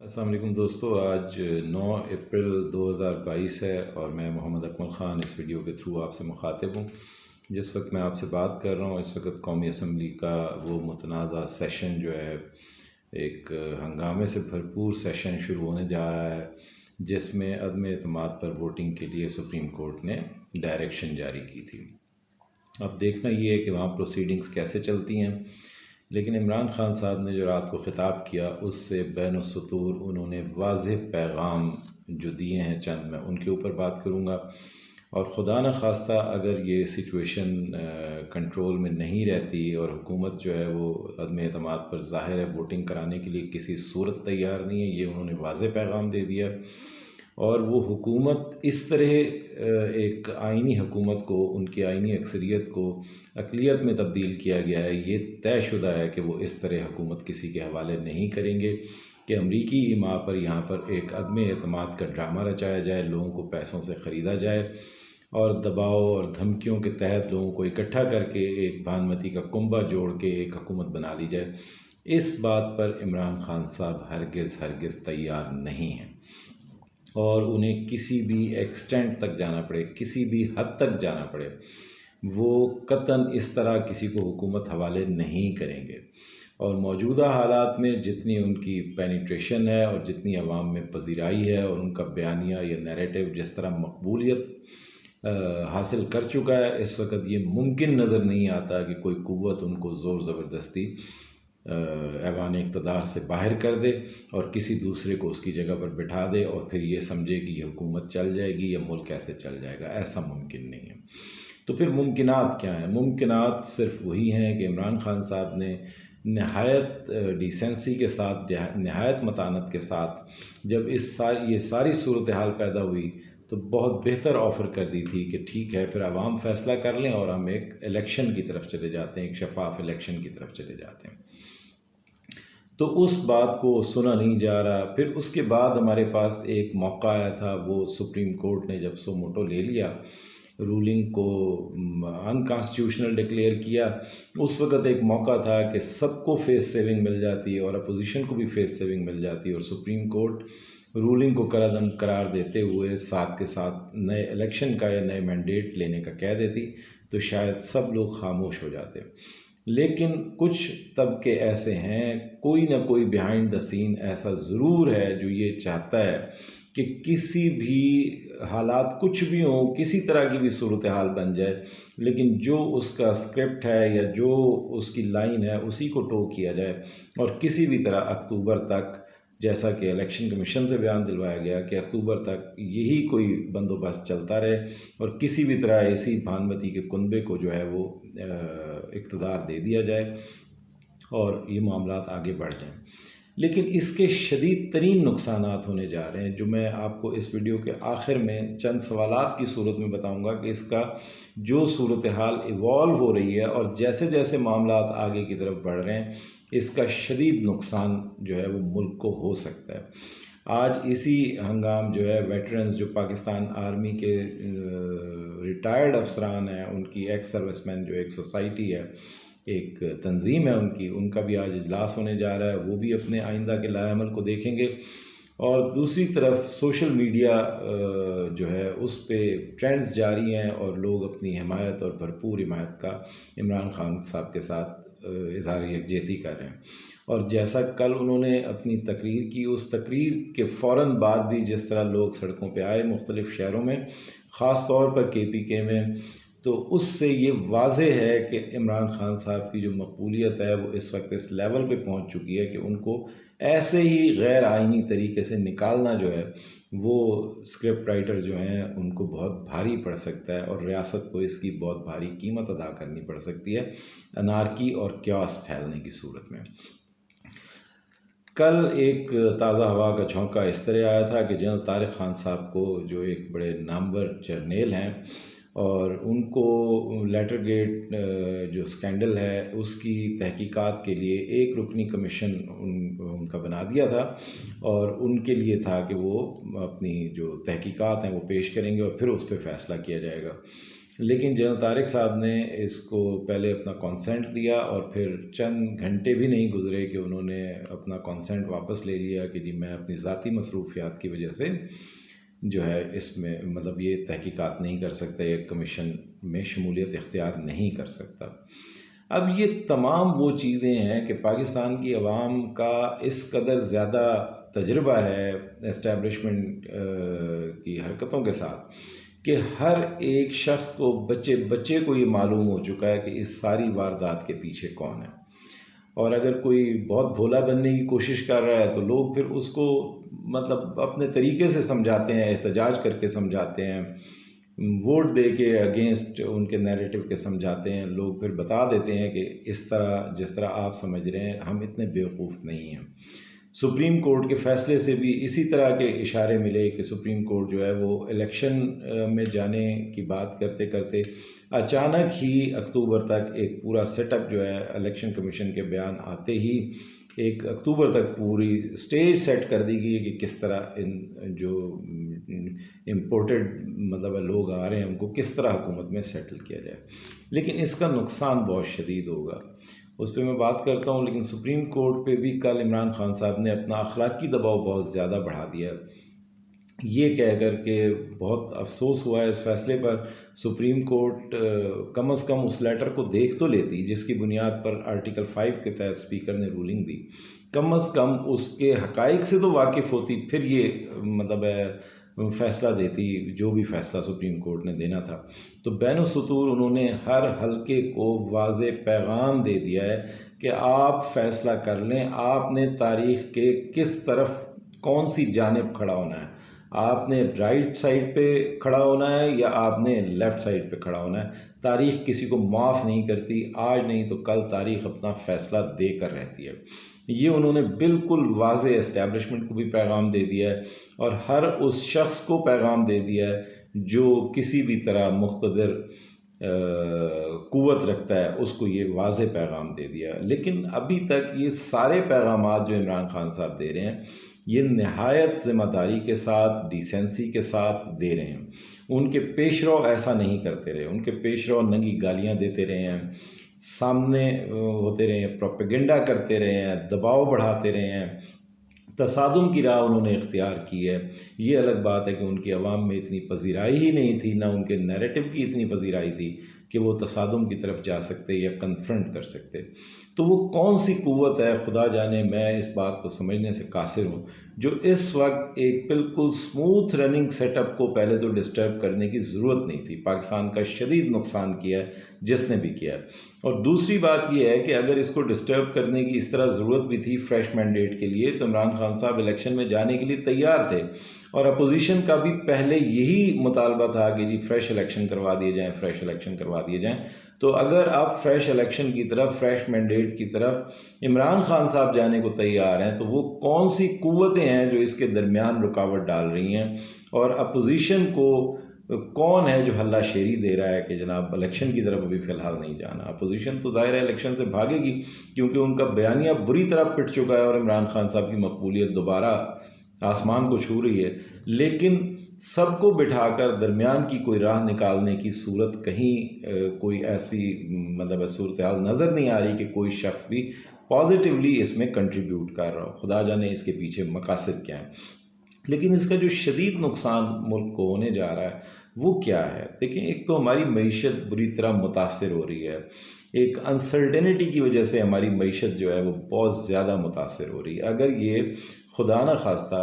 अस्सलाम वालेकुम दोस्तों, आज 9 अप्रैल 2022 है और मैं मोहम्मद अकमल ख़ान इस वीडियो के थ्रू आपसे मुखातिब हूँ। जिस वक्त मैं आपसे बात कर रहा हूँ इस वक्त कौमी असम्बली का वो मुतनाज़ा सेशन जो है एक हंगामे से भरपूर सेशन शुरू होने जा रहा है, जिसमें अदम एतमाद पर वोटिंग के लिए सुप्रीम कोर्ट ने डायरेक्शन जारी की थी। अब देखना ये है कि वहाँ प्रोसीडिंग्स कैसे चलती हैं, लेकिन इमरान खान साहब ने जो रात को ख़िताब किया उससे बैन सतूर उन्होंने वाज़ेह पैगाम जो दिए हैं, चंद मैं उनके ऊपर बात करूँगा। और ख़ुदा न खास्ता अगर ये सिचुएशन कंट्रोल में नहीं रहती और हुकूमत जो है वो अदम एतमाद पर ज़ाहिर है वोटिंग कराने के लिए किसी सूरत तैयार नहीं है, ये उन्होंने वाज़ेह पैगाम दे दिया। और वो हुकूमत इस तरह एक आइनी हुकूमत को, उनकी आइनी अक्सरियत को अक़लियत में तब्दील किया गया है। ये तयशुदा है कि वो इस तरह हुकूमत किसी के हवाले नहीं करेंगे कि अमरीकी ईमा पर यहाँ पर एक अदम एतमाद का ड्रामा रचाया जाए, लोगों को पैसों से ख़रीदा जाए और दबाव और धमकियों के तहत लोगों को इकट्ठा करके एक भानमती का कुंभा जोड़ के एक हुकूमत बना ली जाए। इस बात पर इमरान खान साहब हरगिज़ तैयार नहीं हैं और उन्हें किसी भी एक्सटेंट तक जाना पड़े, किसी भी हद तक जाना पड़े, वो कतन इस तरह किसी को हुकूमत हवाले नहीं करेंगे। और मौजूदा हालात में जितनी उनकी पेनिट्रेशन है और जितनी आवाम में पजीराई है और उनका बयानिया या नैरेटिव जिस तरह मकबूलियत हासिल कर चुका है, इस वक्त ये मुमकिन नज़र नहीं आता कि कोई क़ुव्वत उनको ज़ोर ज़बरदस्ती ऐवान इक़्तिदार से बाहर कर दे और किसी दूसरे को उसकी जगह पर बिठा दे और फिर ये समझे कि ये हुकूमत चल जाएगी या मुल्क कैसे चल जाएगा। ऐसा मुमकिन नहीं है। तो फिर मुमकिनात क्या हैं? मुमकिनात सिर्फ वही हैं कि इमरान खान साहब ने नहायत डिसेंसी के साथ, नहायत मतानत के साथ जब ये सारी सूरत हाल पैदा हुई तो बहुत बेहतर ऑफ़र कर दी थी कि ठीक है, फिर आवाम फ़ैसला कर लें और हम एक इलेक्शन की तरफ चले जाते हैं, एक शफाफ इलेक्शन की तरफ चले जाते हैं। तो उस बात को सुना नहीं जा रहा। फिर उसके बाद हमारे पास एक मौका आया था, वो सुप्रीम कोर्ट ने जब सो मोटो ले लिया, रूलिंग को अनकॉन्स्टिट्यूशनल डिक्लेयर किया, उस वक़्त एक मौका था कि सबको फेस सेविंग मिल जाती है और अपोजिशन को भी फेस सेविंग मिल जाती है और सुप्रीम कोर्ट रूलिंग को करारदम करार देते हुए साथ के साथ नए इलेक्शन का या नए मैंडेट लेने का कह देती, तो शायद सब लोग खामोश हो जाते। लेकिन कुछ तबके ऐसे हैं, कोई ना कोई बिहाइंड द सीन ऐसा ज़रूर है जो ये चाहता है कि किसी भी हालात कुछ भी हों, किसी तरह की भी सूरत हाल बन जाए, लेकिन जो उसका स्क्रिप्ट है या जो उसकी लाइन है उसी को टो किया जाए और किसी भी तरह अक्टूबर तक, जैसा कि इलेक्शन कमीशन से बयान दिलवाया गया कि अक्टूबर तक यही कोई बंदोबस्त चलता रहे और किसी भी तरह ऐसी भानमती के कुनबे को जो है वो इक़्तिदार दे दिया जाए और ये मामलात आगे बढ़ जाएं। लेकिन इसके शदीद तरीन नुकसानात होने जा रहे हैं, जो मैं आपको इस वीडियो के आखिर में चंद सवालात की सूरत में बताऊंगा कि इसका जो सूरत हाल इवॉल्व हो रही है और जैसे जैसे मामलात आगे की तरफ बढ़ रहे हैं, इसका शदीद नुकसान जो है वो मुल्क को हो सकता है। आज इसी हंगाम जो है वेटरन्स, जो पाकिस्तान आर्मी के रिटायर्ड अफसरान हैं, उनकी एक्स सर्विसमैन जो एक सोसाइटी है, एक तंजीम है उनका भी आज इजलास होने जा रहा है। वो भी अपने आइंदा के लाएअमल को देखेंगे और दूसरी तरफ सोशल मीडिया जो है उस पर ट्रेंड्स जारी हैं और लोग अपनी हिमायत और भरपूर हिमायत का इमरान खान साहब के साथ इजहार यकजहती कर रहे हैं। और जैसा कल उन्होंने अपनी तकरीर की, उस तकरीर के फ़ौरन बाद भी जिस तरह लोग सड़कों पे आए मुख्तलिफ़ शहरों में, ख़ास तौर पर KPK में, तो उससे ये वाज़े है कि इमरान खान साहब की जो मकबूलियत है वो इस वक्त इस लेवल पे पहुंच चुकी है कि उनको ऐसे ही गैर आइनी तरीके से निकालना जो है वो स्क्रिप्ट राइटर जो हैं उनको बहुत भारी पड़ सकता है और रियासत को इसकी बहुत भारी कीमत अदा करनी पड़ सकती है अनारकी और क्यास फैलने की सूरत में। कल एक ताज़ा हवा का झोंका इस तरह आया था कि जनरल तारिक ख़ान साहब को, जो एक बड़े नामवर जर्नेल हैं और उनको लेटर गेट जो स्कैंडल है उसकी तहकीकात के लिए एक रुकनी कमीशन उनका बना दिया था और उनके लिए था कि वो अपनी जो तहकीकात हैं वो पेश करेंगे और फिर उस पर फ़ैसला किया जाएगा। लेकिन जनरल तारिक साहब ने इसको पहले अपना कॉन्सेंट दिया और फिर चंद घंटे भी नहीं गुजरे कि उन्होंने अपना कॉन्सेंट वापस ले लिया कि जी मैं अपनी ज़ाती मसरूफियात की वजह से जो है इसमें मतलब ये तहकीकात नहीं कर सकता, एक कमीशन में शमूलियत इख्तियार नहीं कर सकता। अब ये तमाम वो चीज़ें हैं कि पाकिस्तान की आवाम का इस कदर ज़्यादा तजुर्बा है इस्टेब्लिशमेंट की हरकतों के साथ कि हर एक शख्स को बच्चे बच्चे को ये मालूम हो चुका है कि इस सारी वारदात के पीछे कौन है। और अगर कोई बहुत भोला बनने की कोशिश कर रहा है तो लोग फिर उसको मतलब अपने तरीके से समझाते हैं, एहतजाज करके समझाते हैं, वोट दे के अगेंस्ट उनके नैरेटिव के समझाते हैं। लोग फिर बता देते हैं कि इस तरह जिस तरह आप समझ रहे हैं हम इतने बेवकूफ़ नहीं हैं। सुप्रीम कोर्ट के फ़ैसले से भी इसी तरह के इशारे मिले कि सुप्रीम कोर्ट जो है वो इलेक्शन में जाने की बात करते करते अचानक ही अक्टूबर तक एक पूरा सेटअप जो है इलेक्शन कमीशन के बयान आते ही 1 अक्टूबर तक पूरी स्टेज सेट कर दी गई कि किस तरह इन जो इम्पोर्टेड मतलब लोग आ रहे हैं उनको किस तरह हुकूमत में सेटल किया जाए। लेकिन इसका नुकसान बहुत शदीद होगा, उस पर मैं बात करता हूँ। लेकिन सुप्रीम कोर्ट पे भी कल इमरान खान साहब ने अपना अखलाकी दबाव बहुत ज़्यादा बढ़ा दिया, ये कह कर के बहुत अफसोस हुआ है इस फैसले पर। सुप्रीम कोर्ट कम अज़ कम उस लेटर को देख तो लेती जिसकी बुनियाद पर आर्टिकल 5 के तहत स्पीकर ने रूलिंग दी, कम अज़ कम उसके हक़ाइक़ से तो वाकिफ़ होती, फिर ये मतलब फ़ैसला देती जो भी फ़ैसला सुप्रीम कोर्ट ने देना था। तो बैनुस्सुतूर उन्होंने हर हलके को वाज़े पैगाम दे दिया है कि आप फ़ैसला कर लें, आपने तारीख़ के किस तरफ कौन सी जानिब खड़ा होना है, आपने राइट साइड पे खड़ा होना है या आपने लेफ़्ट साइड पे खड़ा होना है। तारीख़ किसी को माफ़ नहीं करती, आज नहीं तो कल तारीख़ अपना फ़ैसला दे कर रहती है। ये उन्होंने बिल्कुल वाज़े एस्टैब्लिशमेंट को भी पैगाम दे दिया है और हर उस शख्स को पैगाम दे दिया है जो किसी भी तरह मुक़्तदिर क़ुव्वत रखता है, उसको ये वाज़े पैगाम दे दिया। लेकिन अभी तक ये सारे पैगामात जो इमरान खान साहब दे रहे हैं ये नहायत ज़िम्मेदारी के साथ, डिसेंसी के साथ दे रहे हैं। उनके पेशरो ऐसा नहीं करते रहे, उनके पेशरो नंगी गालियाँ देते रहे हैं, सामने होते रहे हैं, प्रोपेगेंडा करते रहे हैं, दबाव बढ़ाते रहे हैं, तसादुम की राह उन्होंने इख्तियार की है। ये अलग बात है कि उनकी आवाम में इतनी पजीराई ही नहीं थी, ना उनके नैरेटिव की इतनी पजीराई थी कि वो तसादुम की तरफ जा सकते या कन्फ्रंट कर सकते। तो वो कौन सी क़ुव्वत है खुदा जाने, मैं इस बात को समझने से कासिर हूँ, जो इस वक्त एक बिल्कुल स्मूथ रनिंग सेटअप को पहले तो डिस्टर्ब करने की ज़रूरत नहीं थी। पाकिस्तान का शदीद नुकसान किया है जिसने भी किया है। और दूसरी बात यह है कि अगर इसको डिस्टर्ब करने की इस तरह ज़रूरत भी थी फ्रेश मैंडेट के लिए, तो इमरान खान साहब इलेक्शन में जाने के लिए तैयार थे और अपोजिशन का भी पहले यही मुतालबा था कि जी फ्रेश इलेक्शन करवा दिए जाएँ, फ्रेश इलेक्शन करवा दिए जाएँ। तो अगर आप फ्रेश इलेक्शन की तरफ, फ्रेश मैंडेट की तरफ इमरान खान साहब जाने को तैयार हैं, तो वो कौन सी क़ुव्वतें हैं जो इसके दरमियान रुकावट डाल रही हैं और अपोजिशन को कौन है जो हल्ला शेरी दे रहा है कि जनाब इलेक्शन की तरफ अभी फ़िलहाल नहीं जाना। अपोजिशन तो ज़ाहिर है इलेक्शन से भागेगी क्योंकि उनका बयानिया बुरी तरह पिट चुका है और इमरान खान साहब की मकबूलियत दोबारा आसमान को छू रही है। लेकिन सबको बिठाकर दरमियान की कोई राह निकालने की सूरत कहीं कोई ऐसी मतलब सूरत हाल नज़र नहीं आ रही कि कोई शख्स भी पॉजिटिवली इसमें कंट्रीब्यूट कर रहा हो। खुदा जाने इसके पीछे मकासद क्या है। लेकिन इसका जो शदीद नुकसान मुल्क को होने जा रहा है वो क्या है। देखिए, एक तो हमारी मईशत बुरी तरह मुतासर हो रही है, एक अनसर्टेनिटी की वजह से हमारी मईशत जो है वो बहुत ज़्यादा मुतासर हो रही है। अगर ये खुदा न खास्ता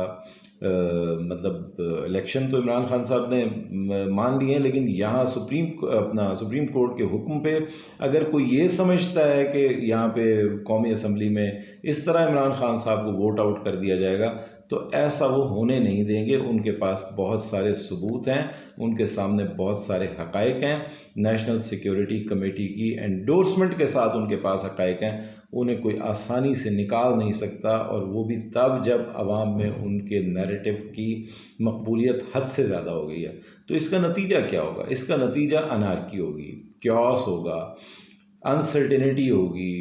मतलब इलेक्शन तो इमरान खान साहब ने मान लिए हैं, लेकिन यहाँ सुप्रीम कोर्ट के हुक्म पे अगर कोई ये समझता है कि यहाँ पे कौमी असम्बली में इस तरह इमरान खान साहब को वोट आउट कर दिया जाएगा, तो ऐसा वो होने नहीं देंगे। उनके पास बहुत सारे सबूत हैं, उनके सामने बहुत सारे हक़ाइक़ हैं, नेशनल सिक्योरिटी कमेटी की एंडोर्समेंट के साथ उनके पास हक़ाइक़ हैं, उन्हें कोई आसानी से निकाल नहीं सकता। और वो भी तब जब आवाम में उनके नैरेटिव की मकबूलियत हद से ज़्यादा हो गई है। तो इसका नतीजा क्या होगा? इसका नतीजा अनार्की होगी, क्योस होगा, अनसर्टेनिटी होगी,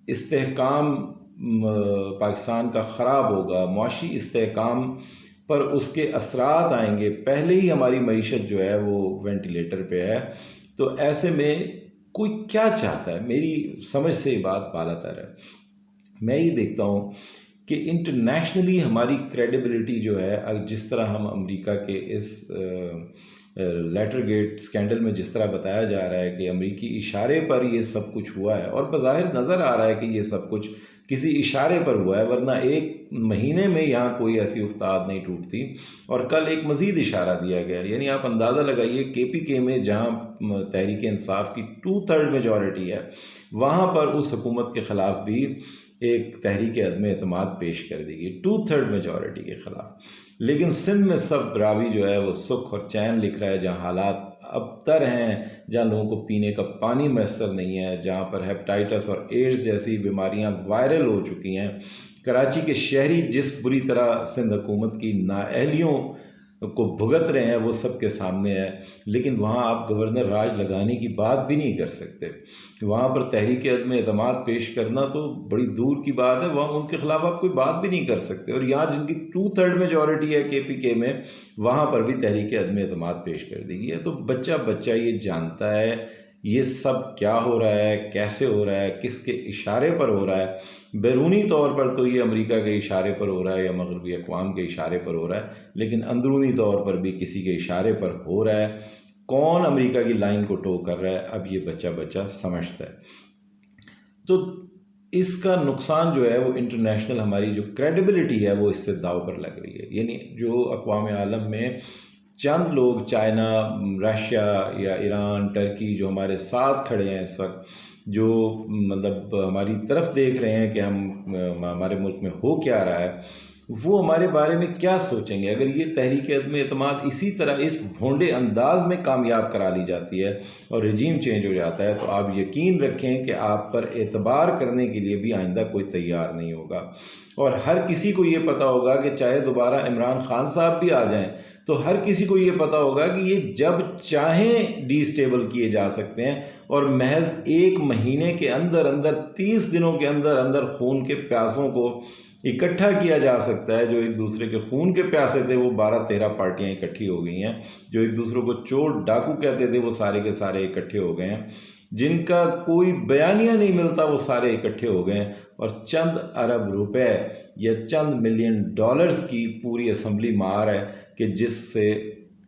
इस्तेहकाम पाकिस्तान का ख़राब होगा, मुआशी इस्तेहकाम पर उसके असरात आएंगे। पहले ही हमारी मईशत जो है वो वेंटिलेटर पे है तो ऐसे में कोई क्या चाहता है, मेरी समझ से ये बात बालातर है। मैं ये देखता हूँ कि इंटरनेशनली हमारी क्रेडिबिलिटी जो है, जिस तरह हम अमेरिका के इस लेटर गेट स्कैंडल में जिस तरह बताया जा रहा है कि अमेरिकी इशारे पर ये सब कुछ हुआ है, और बज़ाहिर नज़र आ रहा है कि ये सब कुछ किसी इशारे पर हुआ है, वरना एक महीने में यहाँ कोई ऐसी उस्ताद नहीं टूटती। और कल एक मज़ीद इशारा दिया गया, यानी आप अंदाज़ा लगाइए KPK में जहाँ तहरीक इंसाफ की 2/3 मेजॉरिटी है, वहाँ पर उस हुकूमत के ख़िलाफ़ भी एक तहरीक अदम एतमाद पेश कर दी गई 2/3 मेजॉरिटी के ख़िलाफ़। लेकिन सिंध में सब रावी जो है वो सुख और चैन लिख रहा है, जहाँ हालात अबतर हैं, जहाँ लोगों को पीने का पानी मैसर नहीं है, जहाँ पर हेपेटाइटिस और एड्स जैसी बीमारियाँ वायरल हो चुकी हैं। कराची के शहरी जिस बुरी तरह सिंध हुकूमत की नाअहलियों को भुगत रहे हैं वो सब के सामने है, लेकिन वहाँ आप गवर्नर राज लगाने की बात भी नहीं कर सकते। वहाँ पर तहरीक अदम एतमाद पेश करना तो बड़ी दूर की बात है, वहाँ उनके ख़िलाफ़ आप कोई बात भी नहीं कर सकते। और यहाँ जिनकी 2/3 मेजॉरिटी है KPK में, वहाँ पर भी तहरीक अदम एतमाद पेश कर दी गई है। तो बच्चा बच्चा ये जानता है ये सब क्या हो रहा है, कैसे हो रहा है, किसके इशारे पर हो रहा है। बैरूनी तौर पर तो ये अमेरिका के इशारे पर हो रहा है या मगरबी अक़वाम के इशारे पर हो रहा है, लेकिन अंदरूनी तौर पर भी किसी के इशारे पर हो रहा है। कौन अमेरिका की लाइन को टो कर रहा है, अब ये बच्चा बच्चा समझता है। तो इसका नुकसान जो है वो इंटरनेशनल हमारी जो क्रेडिबिलिटी है वो इससे दाव पर लग रही है। यानी जो अक़वाम आलम में चंद लोग, चाइना, रशिया या ईरान, टर्की, जो हमारे साथ खड़े हैं इस वक्त, जो मतलब हमारी तरफ देख रहे हैं कि हमारे मुल्क में हो क्या रहा है, वो हमारे बारे में क्या सोचेंगे अगर ये तहरीक अदम एतमाद इसी तरह इस भोंडे अंदाज में कामयाब करा ली जाती है और रजीम चेंज हो जाता है। तो आप यकीन रखें कि आप पर एतबार करने के लिए भी आइंदा कोई तैयार नहीं होगा। और हर किसी को ये पता होगा कि चाहे दोबारा इमरान खान साहब भी आ जाएं, तो हर किसी को ये पता होगा कि ये जब चाहें डिस्टेबल किए जा सकते हैं, और महज 1 महीने के अंदर अंदर, 30 दिनों के अंदर अंदर खून के प्यासों को इकट्ठा किया जा सकता है। जो एक दूसरे के खून के प्यासे थे वो 12-13 पार्टियां इकट्ठी हो गई हैं। जो एक दूसरे को चोर डाकू कहते थे वो सारे के सारे इकट्ठे हो गए हैं। जिनका कोई बयानिया नहीं मिलता वो सारे इकट्ठे हो गए हैं, और चंद अरब रुपए या चंद मिलियन डॉलर्स की पूरी असम्बली मार है कि जिससे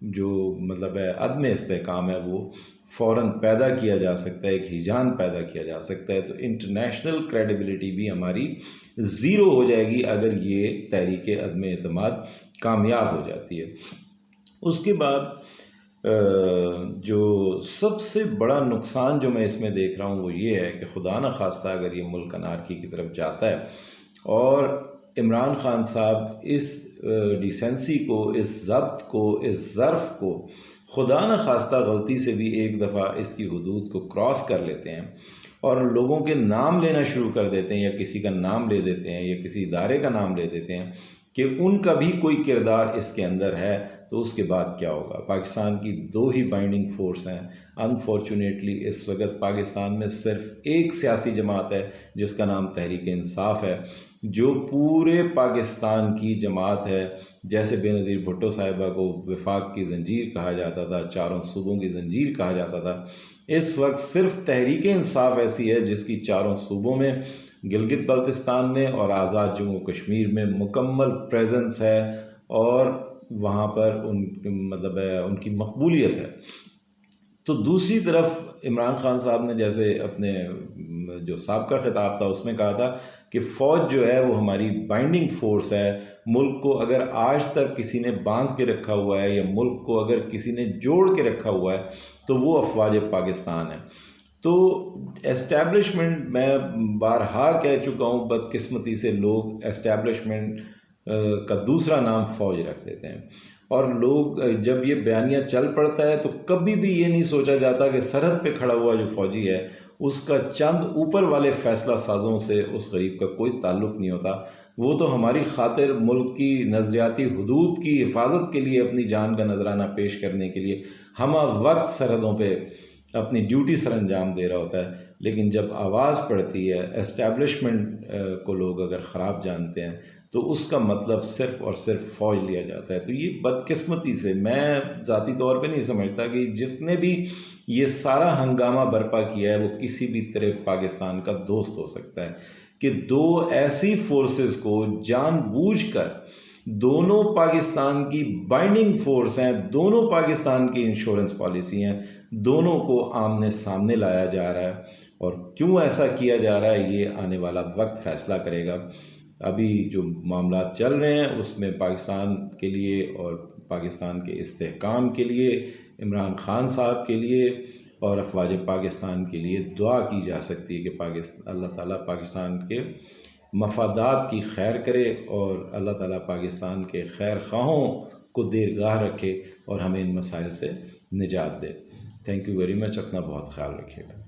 जो मतलब है अदम इस्तेहकाम है वो फ़ौरन पैदा किया जा सकता है, एक हिजान पैदा किया जा सकता है। तो इंटरनेशनल क्रेडिबिलिटी भी हमारी ज़ीरो हो जाएगी अगर ये तहरीक अदम एतमाद कामयाब हो जाती है। उसके बाद जो सबसे बड़ा नुकसान जो मैं इसमें देख रहा हूँ वो ये है कि खुदा न खास्ता अगर ये मुल्क अनारकी की तरफ जाता है और इमरान खान साहब इस डिसेंसी को, इस ज़ब्त को, इस ज़र्फ़ को खुदा न खास्ता गलती से भी एक दफ़ा इसकी हुदूद को क्रॉस कर लेते हैं और लोगों के नाम लेना शुरू कर देते हैं, या किसी का नाम ले देते हैं, या किसी इदारे का नाम ले देते हैं कि उनका भी कोई किरदार इसके अंदर है, तो उसके बाद क्या होगा। पाकिस्तान की 2 ही बाइंडिंग फोर्स हैं। अनफॉर्चुनेटली इस वक्त पाकिस्तान में सिर्फ एक सियासी जमात है जिसका नाम तहरीक इंसाफ है, जो पूरे पाकिस्तान की जमात है। जैसे बेनज़ीर भुट्टो साहिबा को वफाक की ज़ंजीर कहा जाता था, चारों सूबों की ज़ंजीर कहा जाता था, इस वक्त सिर्फ तहरीक इंसाफ ऐसी है जिसकी चारों सूबों में, गिलगित बल्तिस्तान में और आज़ाद जम्मू कश्मीर में मुकम्मल प्रेजेंस है, और वहाँ पर मतलब उनकी मकबूलियत है। तो दूसरी तरफ इमरान खान साहब ने जैसे अपने जो साबका खिताब था उसमें कहा था कि फ़ौज जो है वो हमारी बाइंडिंग फोर्स है। मुल्क को अगर आज तक किसी ने बांध के रखा हुआ है या मुल्क को अगर किसी ने जोड़ के रखा हुआ है तो वो अफवाज पाकिस्तान है। तो एस्टैब्लिशमेंट, मैं बारहा कह चुका हूँ, बदकिस्मती से लोग एस्टैब्लिशमेंट का दूसरा नाम फ़ौज रख देते हैं, और लोग जब ये बयानिया चल पड़ता है तो कभी भी ये नहीं सोचा जाता कि सरहद पे खड़ा हुआ जो फ़ौजी है उसका चंद ऊपर वाले फ़ैसला साजों से उस गरीब का कोई ताल्लुक़ नहीं होता। वो तो हमारी खातिर मुल्क की नज़रियाती हुदूद की हिफाजत के लिए, अपनी जान का नजराना पेश करने के लिए हम वक्त सरहदों पर अपनी ड्यूटी सर अंजाम दे रहा होता है। लेकिन जब आवाज़ पड़ती है एस्टैब्लिशमेंट को लोग अगर ख़राब जानते हैं तो उसका मतलब सिर्फ़ और सिर्फ फ़ौज लिया जाता है। तो ये बदकिस्मती से मैं ज़ाती तौर पे नहीं समझता कि जिसने भी ये सारा हंगामा बर्पा किया है वो किसी भी तरह पाकिस्तान का दोस्त हो सकता है, कि दो ऐसी फोर्सेस को जानबूझकर, दोनों पाकिस्तान की बाइंडिंग फोर्स हैं, दोनों पाकिस्तान की इंश्योरेंस पॉलिसी हैं, दोनों को आमने सामने लाया जा रहा है। और क्यों ऐसा किया जा रहा है ये आने वाला वक्त फ़ैसला करेगा। अभी जो मामला चल रहे हैं उसमें पाकिस्तान के लिए और पाकिस्तान के इस्तेहकाम के लिए, इमरान खान साहब के लिए और अफवाज पाकिस्तान के लिए दुआ की जा सकती है कि अल्लाह ताला पाकिस्तान के मफादात की खैर करे और अल्लाह ताला पाकिस्तान के खैर ख्वाहों को देरगाह रखे और हमें इन मसाइल से निजात दे। Thank you very much. अपना बहुत ख्याल रखिएगा।